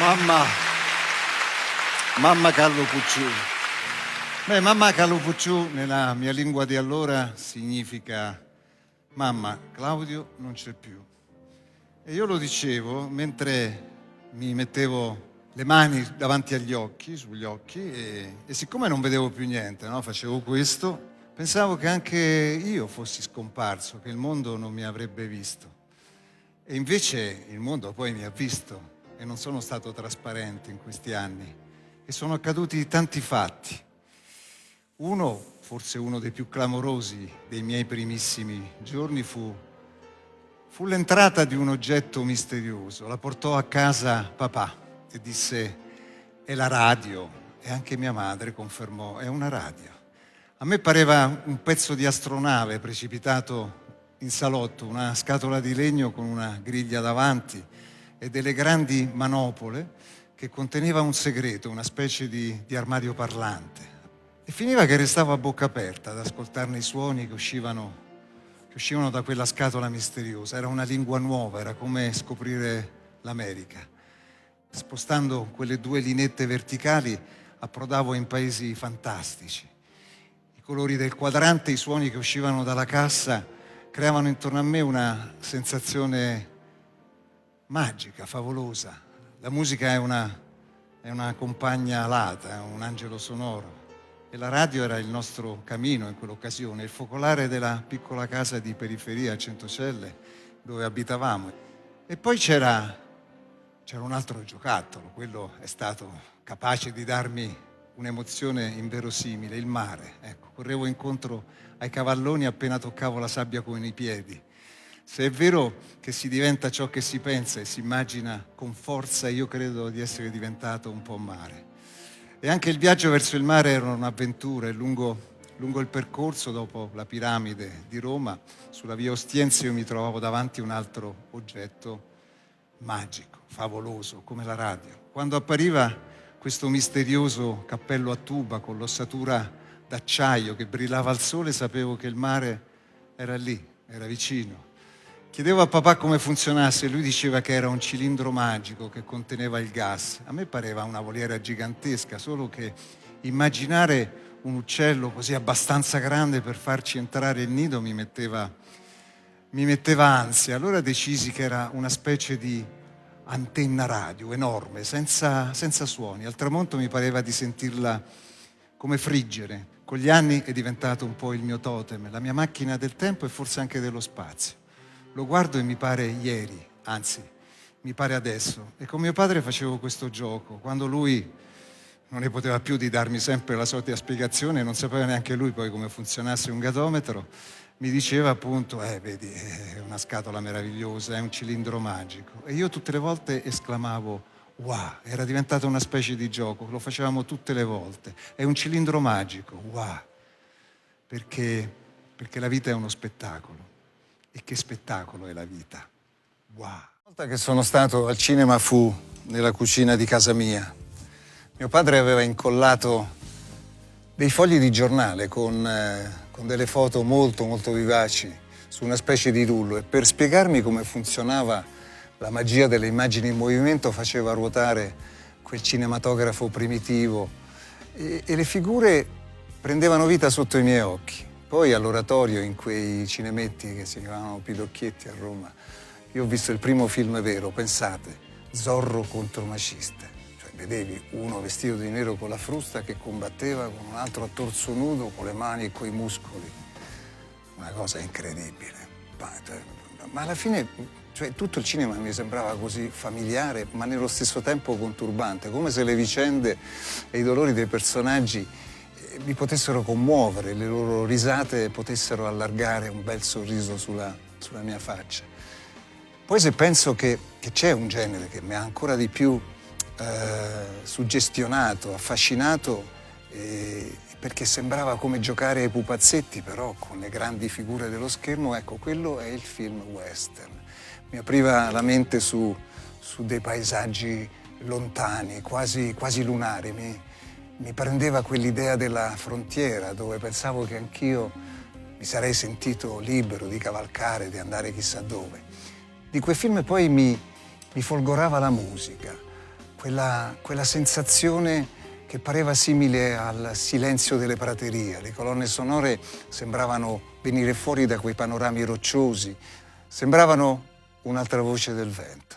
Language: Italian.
Mamma, mamma Carlo Pucciù. Mamma Carlo Pucciù nella mia lingua di allora significa mamma, Claudio non c'è più. E io lo dicevo mentre mi mettevo le mani davanti agli occhi, sugli occhi, e siccome non vedevo più niente, no? Facevo questo, pensavo che anche io fossi scomparso, che il mondo non mi avrebbe visto. E invece il mondo poi mi ha visto e non sono stato trasparente in questi anni. E sono accaduti tanti fatti. Uno, forse uno dei più clamorosi dei miei primissimi giorni, fu l'entrata di un oggetto misterioso. La portò a casa papà e disse: è la radio. E anche mia madre confermò: è una radio. A me pareva un pezzo di astronave precipitato in salotto, una scatola di legno con una griglia davanti e delle grandi manopole che conteneva un segreto, una specie di armadio parlante. E finiva che restavo a bocca aperta ad ascoltarne i suoni che uscivano da quella scatola misteriosa. Era una lingua nuova, era come scoprire l'America. Spostando quelle due linette verticali approdavo in paesi fantastici. I colori del quadrante, i suoni che uscivano dalla cassa creavano intorno a me una sensazione magica, favolosa. La musica è una compagna alata, è un angelo sonoro. E la radio era il nostro camino in quell'occasione, il focolare della piccola casa di periferia a Centocelle dove abitavamo. E poi c'era un altro giocattolo, quello è stato capace di darmi un'emozione inverosimile, il mare. Ecco, correvo incontro ai cavalloni appena toccavo la sabbia con i piedi. Se è vero che si diventa ciò che si pensa e si immagina con forza, io credo di essere diventato un po' mare. E anche il viaggio verso il mare era un'avventura e lungo il percorso, dopo la piramide di Roma, sulla via Ostiense io mi trovavo davanti a un altro oggetto magico, favoloso, come la radio. Quando appariva questo misterioso cappello a tuba con l'ossatura d'acciaio che brillava al sole, sapevo che il mare era lì, era vicino. Chiedevo a papà come funzionasse e lui diceva che era un cilindro magico che conteneva il gas. A me pareva una voliera gigantesca, solo che immaginare un uccello così abbastanza grande per farci entrare il nido mi metteva ansia. Allora decisi che era una specie di antenna radio enorme, senza suoni. Al tramonto mi pareva di sentirla come friggere. Con gli anni è diventato un po' il mio totem, la mia macchina del tempo e forse anche dello spazio. Lo guardo e mi pare ieri, anzi, mi pare adesso. E con mio padre facevo questo gioco. Quando lui non ne poteva più di darmi sempre la solita spiegazione, non sapeva neanche lui poi come funzionasse un gasometro, mi diceva appunto, vedi, è una scatola meravigliosa, è un cilindro magico. E io tutte le volte esclamavo, wow, era diventata una specie di gioco, lo facevamo tutte le volte. È un cilindro magico, wow, perché la vita è uno spettacolo. E che spettacolo è la vita. Wow. La volta che sono stato al cinema fu nella cucina di casa mia. Mio padre aveva incollato dei fogli di giornale con delle foto molto, molto vivaci su una specie di rullo e per spiegarmi come funzionava la magia delle immagini in movimento faceva ruotare quel cinematografo primitivo e le figure prendevano vita sotto i miei occhi. Poi all'oratorio, in quei cinemetti che si chiamavano Pidocchietti a Roma, io ho visto il primo film vero, pensate, Zorro contro Maciste. Cioè vedevi uno vestito di nero con la frusta che combatteva con un altro a torso nudo, con le mani e coi muscoli. Una cosa incredibile. Ma alla fine, cioè, tutto il cinema mi sembrava così familiare, ma nello stesso tempo conturbante, come se le vicende e i dolori dei personaggi mi potessero commuovere, le loro risate potessero allargare un bel sorriso sulla mia faccia. Poi se penso che c'è un genere che mi ha ancora di più suggestionato, affascinato, perché sembrava come giocare ai pupazzetti, però con le grandi figure dello schermo, ecco, quello è il film western. Mi apriva la mente su dei paesaggi lontani, quasi lunari, mi prendeva quell'idea della frontiera dove pensavo che anch'io mi sarei sentito libero di cavalcare, di andare chissà dove. Di quei film poi mi folgorava la musica. quella sensazione che pareva simile al silenzio delle praterie. Le colonne sonore sembravano venire fuori da quei panorami rocciosi, sembravano un'altra voce del vento.